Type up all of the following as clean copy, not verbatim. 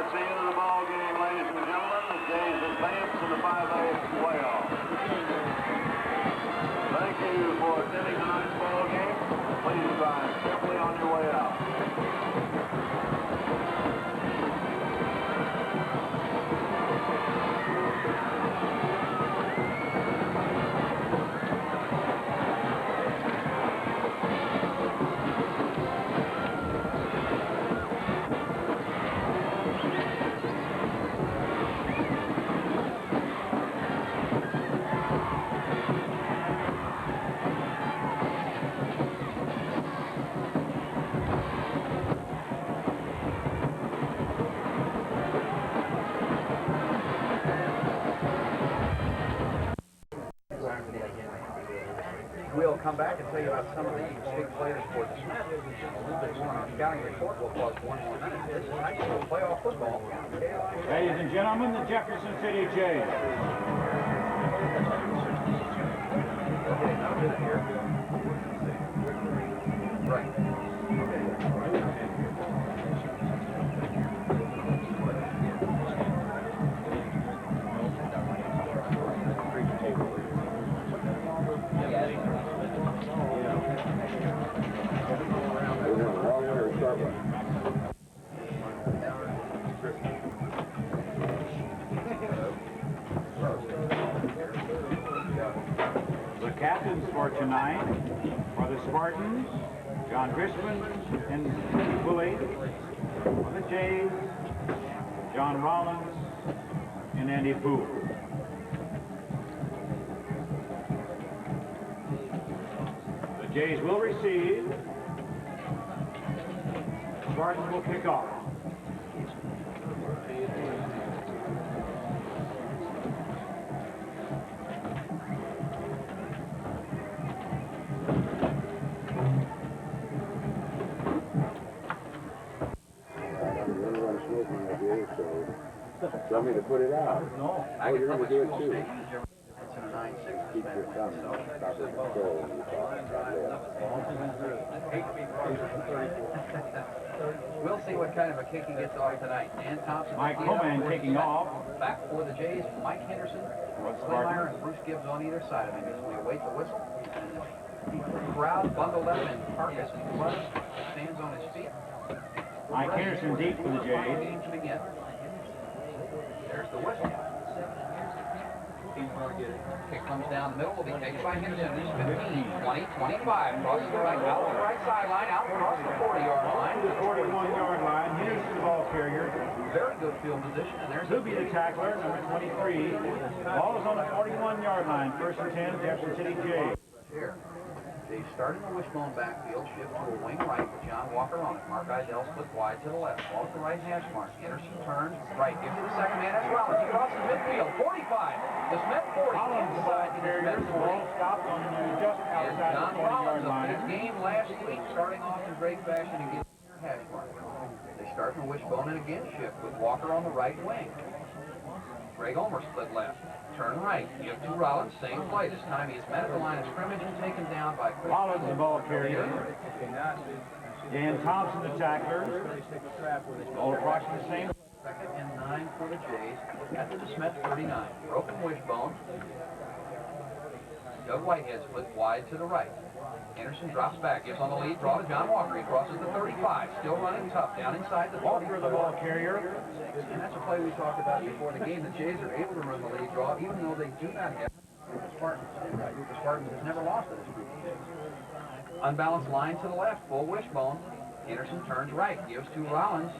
That's the end of the ball game, ladies and gentlemen. The Jays advance in the 5A playoff. Thank you for attending tonight's ball game. Please drive carefully on your way out. We'll come back and tell you about some of the big players for DeSmet. A little bit more on our scouting report. We'll pause 1 more minute. This is high school playoff football. Ladies and gentlemen, the Jefferson City Jays. Right. The captains for tonight are the Spartans, John Grisman and Bully. For the Jays, John Rollins and Andy Poole. The Jays will receive. Spartans will kick off. You want me to put it out? No. Oh, you're going to do it too. It's in a 9-6. Keep your thumb proper control when you talk. We'll see what kind of a kick he gets off tonight. Dan Thompson. Mike Coleman kicking off. Back for the Jays, Mike Henderson, Slaymeyer, and Bruce Gibbs on either side of him as we await the whistle. The crowd bundled up in carcass and blood stands on his feet. Mike Henderson deep for the Jays. Game to begin. There's the whistle. Kick comes down the middle, will be taken by Henderson. This is 15, 20, 25. Crosses the right, out the right sideline, out across the 40-yard line. The 41-yard line. Here's the ball carrier. Very good field position, and there's Who be the tackler, number 23. Ball is on the 41-yard line. First and 10, Jefferson City Jays. Here. They start in the wishbone backfield, shift to a wing right with John Walker on it. Mark Idell split wide to the left. Ball at the right hash mark. Anderson turns right. Gives to the second man. That's Rollins. He crosses midfield. 45. DeSmet 40. Inside to DeSmet 40. Ball stopped on just outside John the 40-yard Rollins, a line. big game last week, starting off in great fashion and getting their hash mark. They start from wishbone and again shift with Walker on the right wing. Greg Ulmer split left. Turn right. Give to Rollins. Same play. This time he is met at the line of scrimmage and taken down by Chris. Rollins, the ball carrier. Dan Thompson, the tackler. All approximately the same. Second and 9 for the Jays at the DeSmet 39. Broken wishbone. Doug Whitehead split wide to the right. Anderson drops back, gives on the lead, draw to John Walker. He crosses the 35, still running tough, down inside the Walker, the ball carrier. And that's a play we talked about before the game. The Jays are able to run the lead draw, even though they do not have the Spartans. The Spartans has never lost to this group. Unbalanced line to the left, full wishbone. Anderson turns right, gives to Rollins.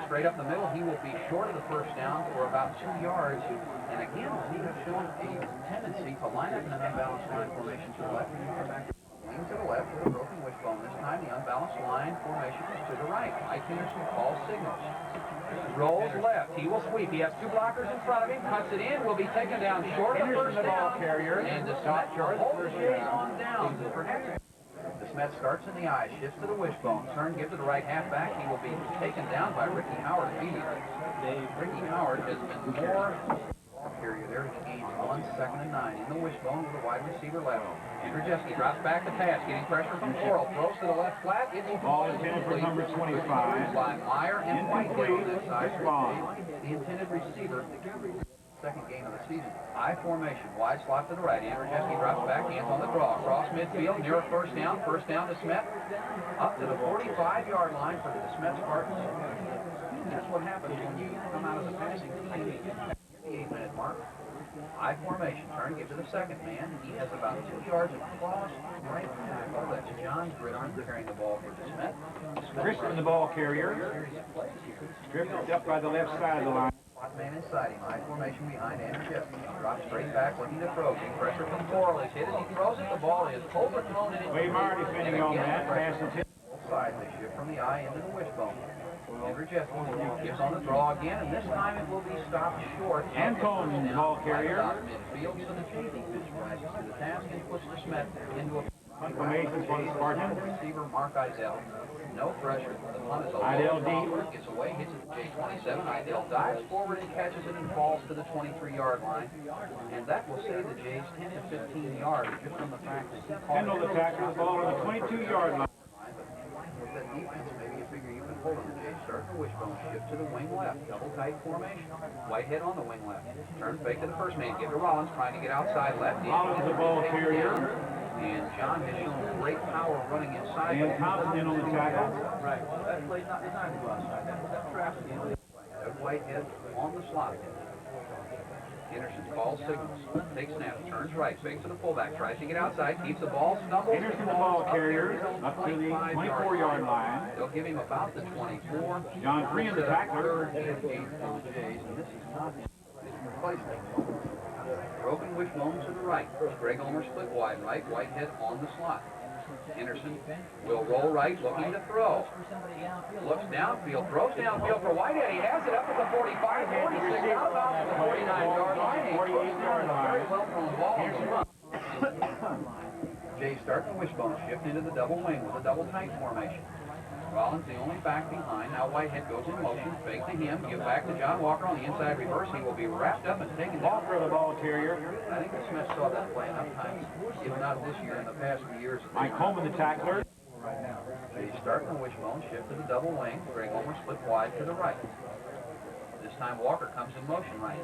Straight up the middle, he will be short of the first down for about 2 yards. And again, we have shown a tendency to line up in an unbalanced line formation to the left. Lean to the left with a broken wishbone. This time the unbalanced line formation is to the right. Mike Henderson calls signals. Rolls left. He will sweep. He has 2 blockers in front of him. Cuts it in. Will be taken down short of the first down. Ball carrier. And DeSmet will hold the Jays on down. DeSmet starts in the eye. Shifts to the wishbone. Turn, give to the right halfback. He will be taken down by Ricky Howard immediately. Ricky Howard has been more carrier there. He gains 1 second and 9 in the wishbone with a wide receiver left. Andrzejewski drops back to pass, getting pressure from Coral. Throws to the left flat. It's Ball intended for number 25. By Meyer and Whitehead on that side. Ball. The intended receiver. Second game of the season. I formation, wide slot to the right. Andrzejewski drops back, hands on the draw. Across midfield, near a first down to DeSmet. Up to the 45-yard line for the DeSmet Spartans. That's what happens when you come out of the passing team. The 8-minute mark. I formation, turn, give to the second man. He has about 2 yards across right tackle. That's John Griffin carrying the ball for DeSmet. Griffin, the ball carrier. Drifted up by the left side of the line. Man inside him, high formation behind Andrzejewski. Drops straight back, looking to throw. Getting pressure from Coral. He's hit it, he throws it. The ball is overthrown and Waymar defending on that. Pass is hit. Both sides, they shift from the eye into the wishbone. Andrzejewski gives on the draw again, and this time it will be stopped short. Antone, the ball carrier. Midfield, so the JV pitch rises to the task and puts DeSmet into a Confirmation for the Spartans. Receiver Mark Idell. No pressure. The punt is a Idell low deep. gets away, hits it to J27. Idell dives forward and catches it and falls to the 23-yard line. And that will save the Jays 10 to 15 yards just from the fact that he called Kendall, the tackle, the ball on the 22-yard line. With that defense, maybe you figure you can hold on the Jays. Start the wishbone, shift to the wing left. Double tight formation. Whitehead on the wing left. Turn fake to the first man. Give to Rollins, trying to get outside left. Rollins, the ball carrier. And John has shown great power running inside. And Thompson in on the tackle. Right. That play's not designed to go outside. That traffic. Whitehead on the slot. Anderson calls signals. Takes snap. Turns right. Fakes to the fullback. Tries to get outside. Keeps the ball. Stumbles. Anderson, the ball carrier. Up to the 24-yard line. They'll give him about the 24. John Free in the tackler. And this is not his replacement. Broken wishbone to the right. Greg Ulmer split wide right. Whitehead on the slot. Anderson will roll right, looking to throw. Looks downfield, throws downfield for Whitehead. He has it up at the 45, 46, out of bounds at the 49-yard line. 48-yard line. Very well thrown ball on the run. Jay starting the wishbone, shift into the double wing with a double tight formation. Rollins the only back behind. Now Whitehead goes in motion, fake to him, give back to John Walker on the inside reverse. He will be wrapped up and taken down. Walker, the ball carrier. I think the Smiths saw that play enough times, if not this year, in the past few years. Mike Coleman, the tackler. They start in the wishbone, shift to the double wing. Greg Ulmer split wide to the right. This time Walker comes in motion right.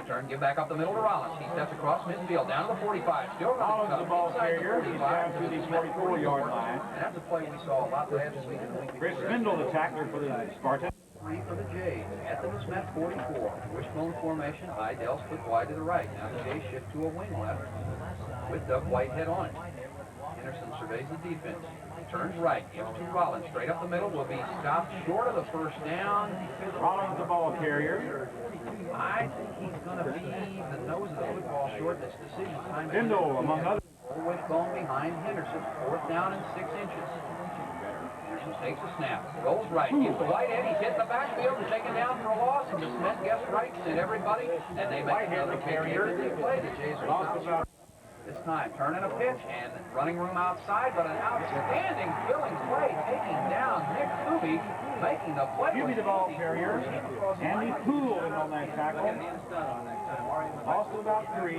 Turn, give back up the middle to Rollins. He steps across midfield, down to the 45. Still Rollins, the ball carrier. He's down to the 44-yard line. And that's a play we saw a lot last week and the week before. Chris Spindle, the tackler for the Spartans. Three for the Jays. At the DeSmet 44. Wishbone formation. Idell split wide to the right. Now the Jays shift to a wing left with Doug Whitehead on it. Anderson surveys the defense. Turns right, gives to Rollins. Straight up the middle, will be stopped short of the first down. Rollins, the ball carrier. I think he's going to be the nose of the football short this decision time. Spindle, among others. Wishbone behind Henderson. 4th down and 6 inches. Henderson takes a snap. Goes right. Gives to Whitehead. He's hit the backfield and taken down for a loss. And DeSmet gets right and everybody. And they make another carrier. They play. The Jays are this time, turning a pitch and running room outside, but an outstanding filling play, taking down Nick Kuby, making the play. Kuby, the ball carrier. Andy Poole in on that tackle. Also about 3.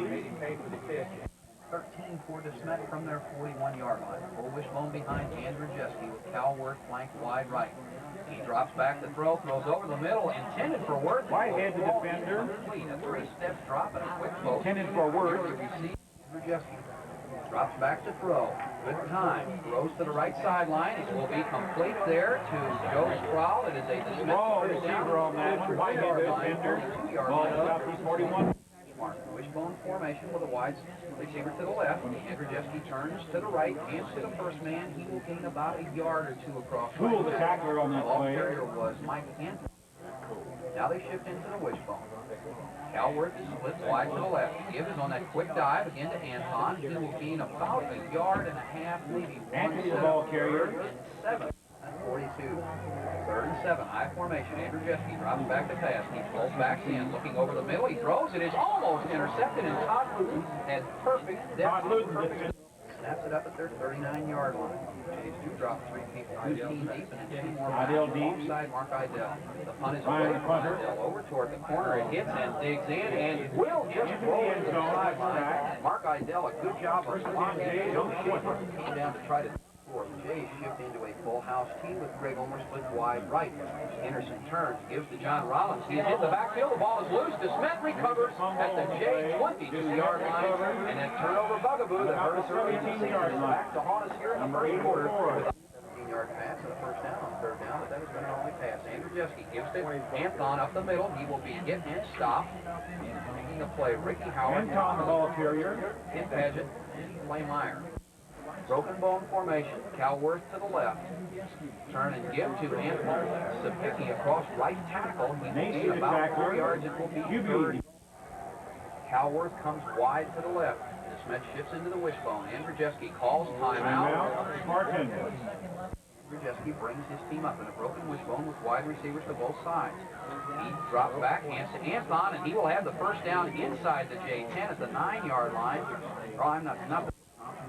13 for DeSmet from their 41-yard line. Full wishbone behind Andrzejewski with Cal Worth flanked wide right. He drops back to throw, throws over the middle, intended for Worth. Whitehead, the defender. A 3-step drop and a quick poke. Intended for Worth. Andrzejewski drops back to throw. Good time. Throws to the right sideline. It will be complete there to Joe Sproul. It is a DeSmet receiver on that one. Whitehead, the defender. Ball about the 41. Wishbone formation with a wide receiver to the left. Andrzejewski turns to the right, hands to the first man. He will gain about a yard or two across. Poole, the tackler on that play. The carrier was Mike Anthony. Now they shift into the wishbone. Calworth splits wide to the left. Give is on that quick dive again to Anton. He will gain about a yard and a half, maybe. Anthony, the ball carrier. 7. 42. 3rd and 7. High formation. Andrzejewski drops back to pass. He pulls back in, looking over the middle. He throws. It is almost intercepted, and Todd Luton had perfect depth. Todd Luton. snaps it up at their 39-yard line. Jays do drop two teams deep and two more back. Idell deep. Offside, Mark Idell. The punt is Ryan away from punter. Idell over toward the corner. It hits and digs in and will just roll into the sideline. Mark Idell, a good job of blocking. Joe Schaefer came down to try to score. The Jays shift into a full house team with Greg Ulmer split wide right. Anderson turns, gives to John Rollins. He's in the backfield. The ball is loose. DeSmet recovers at the Jays 22-yard line. And then turnover bugaboo that hurt us early in the season is back to haunt us here in the first quarter. 17-yard pass and a first down on third down, but that was going to only pass. Andrew Jeske gives to Anthon up the middle. He will be hit and stopped. Making the play, Ricky Howard. Anton, the ball carrier. Hit Paget. Play Meyer. Broken bone formation. Calworth to the left. Turn and give to Anthony Sapicki across right tackle. He will gain about 4 yards. It will be third. Calworth comes wide to the left. DeSmet shifts into the wishbone. Andrew Jeske calls timeout. Spartans. Andrew Jeske brings his team up in a broken wishbone with wide receivers to both sides. He drops back, hands to Anthon, and he will have the first down inside the J10 at the 9-yard line. Oh, I'm not. Thompson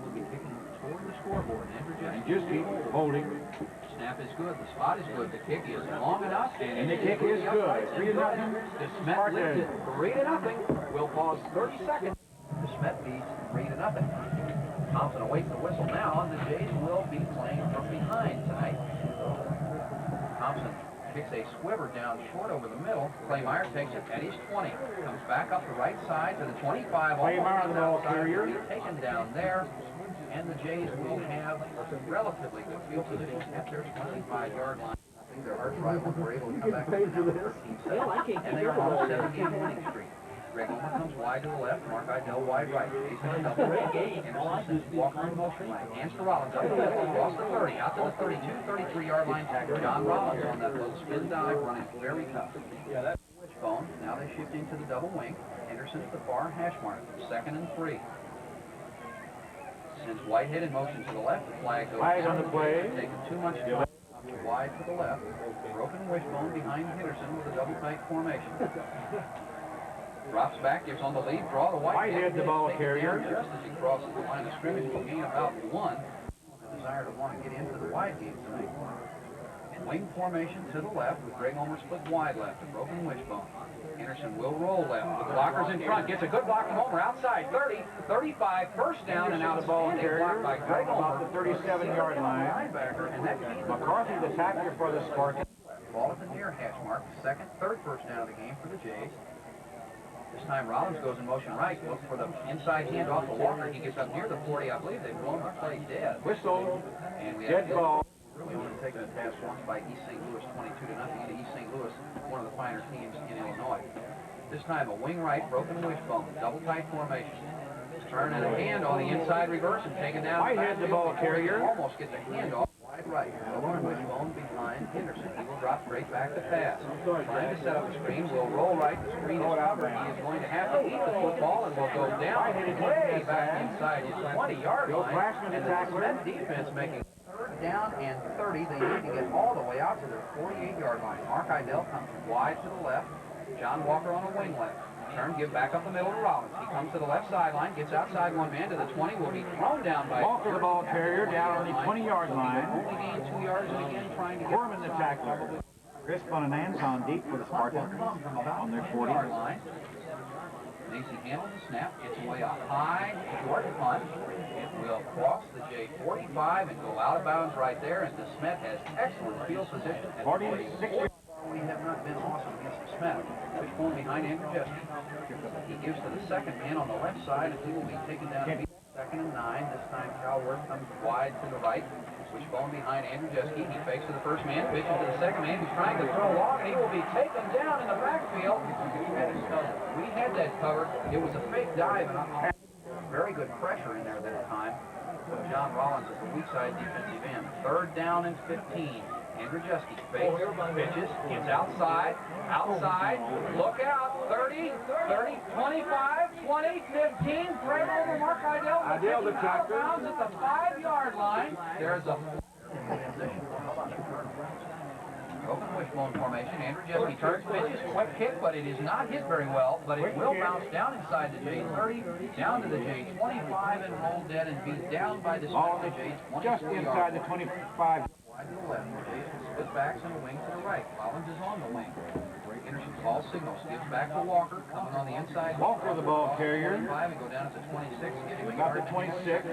will be kicking toward the scoreboard. Andrew Jeske Holding. snap is good. The spot is good. The kick is long enough. And the kick is good. 3-0. DeSmet leads it 3-0. We'll pause 30 seconds. DeSmet leads 3-0. Thompson awaits the whistle now, and the Jays will be playing from behind tonight. Thompson kicks a squiver down short over the middle. Claymeyer takes it at his 20. Comes back up the right side to the 25. Claymeyer, the ball carrier. Taken down there. And the Jays will have a relatively good field position at their 25-yard line. I think their arch rivals were able to come back and they are on a 7-game winning streak. Greg Ulmer comes wide to the left, Mark Idell wide right. Jason double right. Anderson sends Walker in motion right. Hands to Rollins up the middle, across the 30, out to the 32, 33-yard line. John Rollins on that little spin dive, running very tough. Wishbone. Now they shift into the double wing. Anderson at the far hash mark. 2nd and 3. Sends Whitehead in motion to the left. The flag goes Flag down. on the play. Taking too much time. Wide to the left. Broken wishbone behind Henderson with a double tight formation. Drops back, gives on the lead, draw to Whitehead. The ball carrier. Just as he crosses the line of scrimmage, will gain about 1. A desire to want to get into the wide game tonight. Wing formation to the left with Greg Ulmer split wide left. A broken wishbone. Anderson will roll left. The blockers in front. Gets a good block from Ulmer. Outside 30, 35. First down and out of ball. Blocked by Greg Ulmer. About the 37-yard line. Linebacker, and that McCarthy, the tackler for the Spartans. Ball at the near hash mark. Third first down of the game for the Jays. This time Rollins goes in motion right. Looks for the inside handoff to Walker. He gets up near the 40. I believe they've blown the play dead. Whistle. And we Dead ball. Really only taken a pass once by East St. Louis, 22-0 into East St. Louis, one of the finer teams in Illinois. This time a wing right, broken wishbone, double tight formation. Turn and a hand on the inside reverse and taken down. Whitehead, the ball carrier. Almost gets a handoff wide right. Broken wishbone behind Henderson. He will drop straight back to pass. Trying to set up a screen, will roll right. The screen is covered. He is going to have to eat the football and will go down way back inside his 20-yard line. And the DeSmet defense making down and 30. They need to get all the way out to their 48-yard line. Mark Idell comes wide to the left. John Walker on a wing left. Turn, give back up the middle to Rollins. He comes to the left sideline, gets outside one man to the 20, will be thrown down by Walker, the ball carrier, down on the 20-yard line. Only gained 2 yards and again trying to get Foreman, the tackler. Crisp on an Anton deep for the Spartans on their 40-yard line. Macy handles the snap, gets away a high, short punt. It will cross the J45 and go out of bounds right there, and DeSmet has excellent field position at 46. We have not been awesome against DeSmet. Wishbone behind Andrew Jeske. He gives to the second man on the left side, and he will be taken down to 2nd and 9. This time Calworth comes wide to the right. Wishbone behind Andrew Jeske. He fakes to the first man, pitches to the second man who's trying to throw long, and he will be taken down in the backfield. We had that covered. It was a fake dive, and very good pressure in there that time. John Rollins is the weak side defensive end. 3rd down and 15. Andrew Jeske fakes, pitches, gets outside, look out, 30, 25, 20, 15, right over Mark Idell. Idell, the tackler. Out of bounds at the 5-yard line. There's a wishbone formation. Andrew Jeske turns, pitches, quick kick, but it is not hit very well. But it will bounce down inside the J30, down to the J25, and roll dead and beat down by the J24. Just inside the 25. Wide to the left. Jason split backs and a wing to the right. Rollins is on the wing. Anderson calls signals, gives back to Walker, coming on the inside. Walker, the ball carrier. 25 and go down to 26. Got the 26.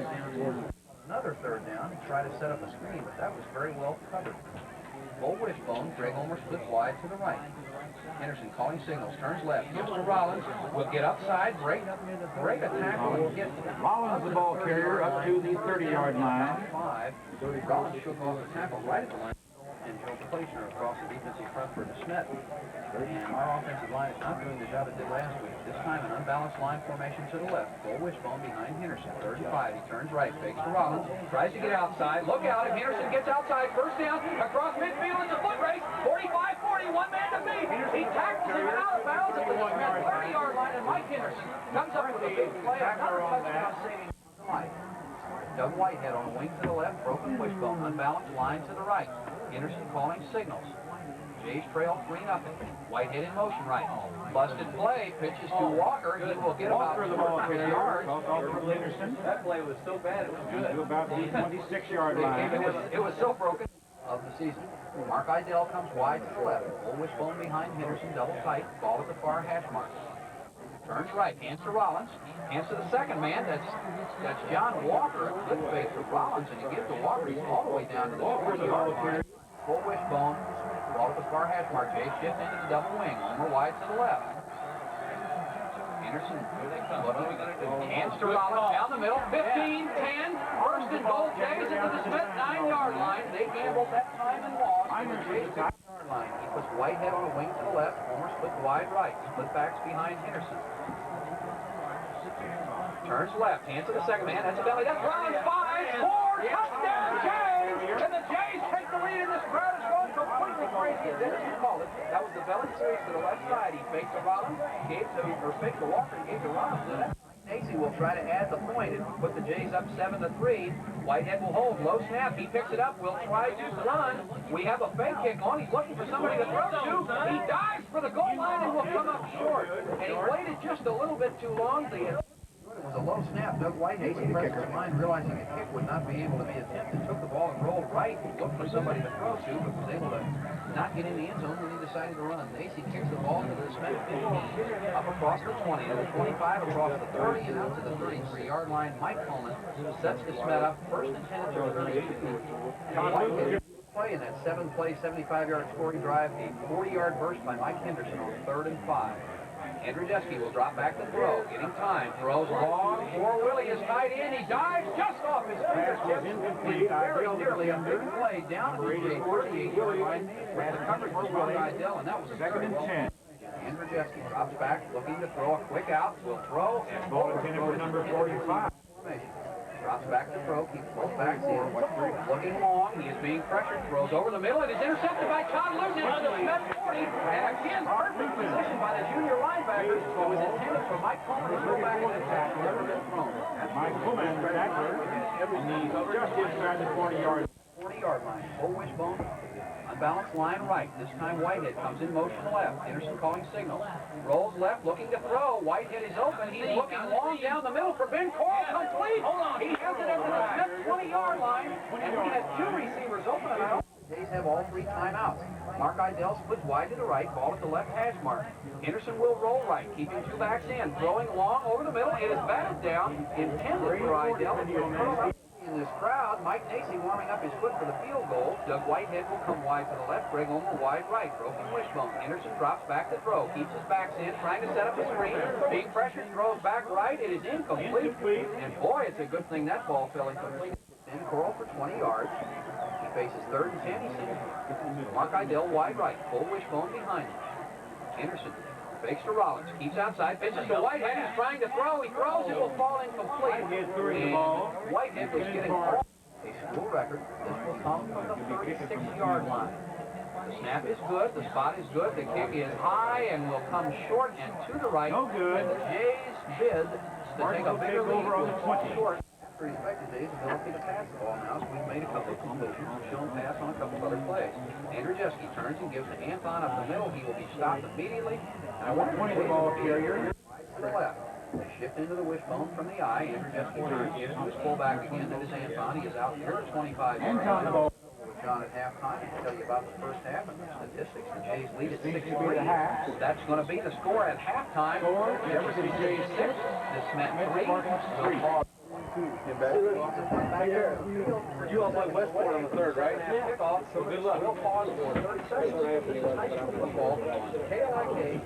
Another third down and try to set up a screen, but that was very well covered. Full wishbone, Greg Homer splits wide to the right. Anderson calling signals, turns left, gives to Rollins, will get upside, break a tackle and get Rollins, the ball carrier, up to the 30-yard line. 5. Rollins shook off the tackle right at the line. And Joe Fleischner across the defensive front for DeSmet. And our offensive line is not doing the job it did last week. This time an unbalanced line formation to the left. Full wishbone behind Henderson. 35. He turns right, fakes to Rollins. Tries to get outside. Look out if Henderson gets outside. First down across midfield. It's a foot race. 45-40. One man to beat. He tackles him out of bounds at the 30-yard line. And Mike Henderson comes up with a big play. Another touchdown saving life. Doug Whitehead on the wing to the left. Broken wishbone. Unbalanced line to the right. Henderson calling signals. Jays trail 3-0. Whitehead in motion right. Busted play, pitches to Walker. He will get about 4 yards. That play was so bad it was good. To about the 26-yard line. It was so broken of the season. Mark Idell comes wide to the left. Full wishbone behind Henderson, double tight. Ball at the far hash mark. Turns right, hands to Rollins, hands to the second man, that's John Walker, good fake to Rollins, and he gives to Walker, he's all the way down to the 40-yard line. Full wishbone, ball at the far hash mark, Jay shift into the double wing, Homer wide to the left. Anderson, hands to Rollins, down the middle, 15, 10, first and goal, Jays into the Smith 9-yard line, they gambled that time and lost. Jays 6-yard line, he puts Whitehead on the wing to the left, Homer split wide right, split backs behind Henderson. Turns left, hands to the second man, that's belly, that's Rollins, 5, 4, touchdown Jays! And the Jays take the lead, and this crowd is going completely crazy, as Anderson called it. That was the belly series to the left side. He faked to Rollins, faked to Walker, and gave to Rollins. Casey will try to add the point and put the Jays up 7-3. Whitehead will hold, low snap, he picks it up, will try to run. We have a fake kick on, he's looking for somebody to throw to. He dives for the goal line and will come up short. And he waited just a little bit too long. It was a low snap. Doug Whitehead pressed his mind, realizing a kick would not be able to be attempted, took the ball and rolled right, looked for somebody to throw to, but was able to not get in the end zone when he decided to run. Macy kicks the ball to the Smith 15, up across the 20, to the 25, across the 30, and out to the 33-yard line. Mike Coleman sets the Smith up, first and 10 to the 32. Whitehead play in that 7-play, 75-yard scoring drive, a 40-yard burst by Mike Henderson on 3rd and 5. Andrew Jeske will drop back to throw, getting time, throws long, for Willie is tight end, he dives just off his fingertips, and very nearly a big play down at the 48-yard line, where the coverage was by Idell, and that was a 2nd and 10. Andrew Jeske drops back, looking to throw a quick out, will throw, and Ball intended for number 45. Drops back to throw, keeps both backs in. Looking long, he is being pressured, throws over the middle, and is intercepted by Todd Luton into the Smith 40. And again, perfect position by the junior linebacker. It was intended for Mike Coleman to go back and attack, never been thrown. Mike Coleman, tackler, and he's just inside the 40-yard 40-yard line, full wishbone, unbalanced line right. This time Whitehead comes in motion left. Anderson calling signals. Rolls left, looking to throw. Whitehead is open. He's looking long down the middle for Ben Coral. Complete. He has it up to the Smith 20-yard line, and we had 2 receivers open. And Jays have all 3 timeouts. Mark Idell splits wide to the right, ball at the left hash mark. Henderson will roll right, keeping 2 backs in, throwing long over the middle. It is batted down, intended for Idell. In this crowd, Mike Nacy warming up his foot for the field goal. Doug Whitehead will come wide to the left, Greg Homer wide right. Broken wishbone. Anderson drops back to throw, keeps his backs in, trying to set up a screen. Being pressured, throws back right. It is incomplete. And boy, it's a good thing that ball fell incomplete. Then Coral for 20 yards. He faces 3rd and 10. He sees Mark Idell wide right, full wishbone behind him. Anderson fakes to Rollins, keeps outside, pitches to Whitehead, he's trying to throw, he throws, it will fall incomplete. And Whitehead was getting a school record. This will come from the 36-yard line. The snap is good, the spot is good, the kick is high and will come short and to the right. No good. And the Jays bid to take a bigger lead over on the 20. Short. to respect the Jays' ability to pass the ball now, so we've made a couple of completions. We've shown pass on a couple of other plays. Andrzejewski turns and gives to Anton up the middle. He will be stopped immediately. And I wonder if the ball carrier to the left. They shift into the wishbone from the eye. Andrzejewski turns, gives to his fullback again. That is Anton. He is out here at 25 yards. John at halftime, I can tell you about the first half and the statistics. The Jays lead at 6-3. That's going to be the score at halftime. Jefferson Jays 6, DeSmet 3. You all play Westport on the third, right? Kickoff. So good luck. We'll pause for 30 seconds. This is high school football on KLIK.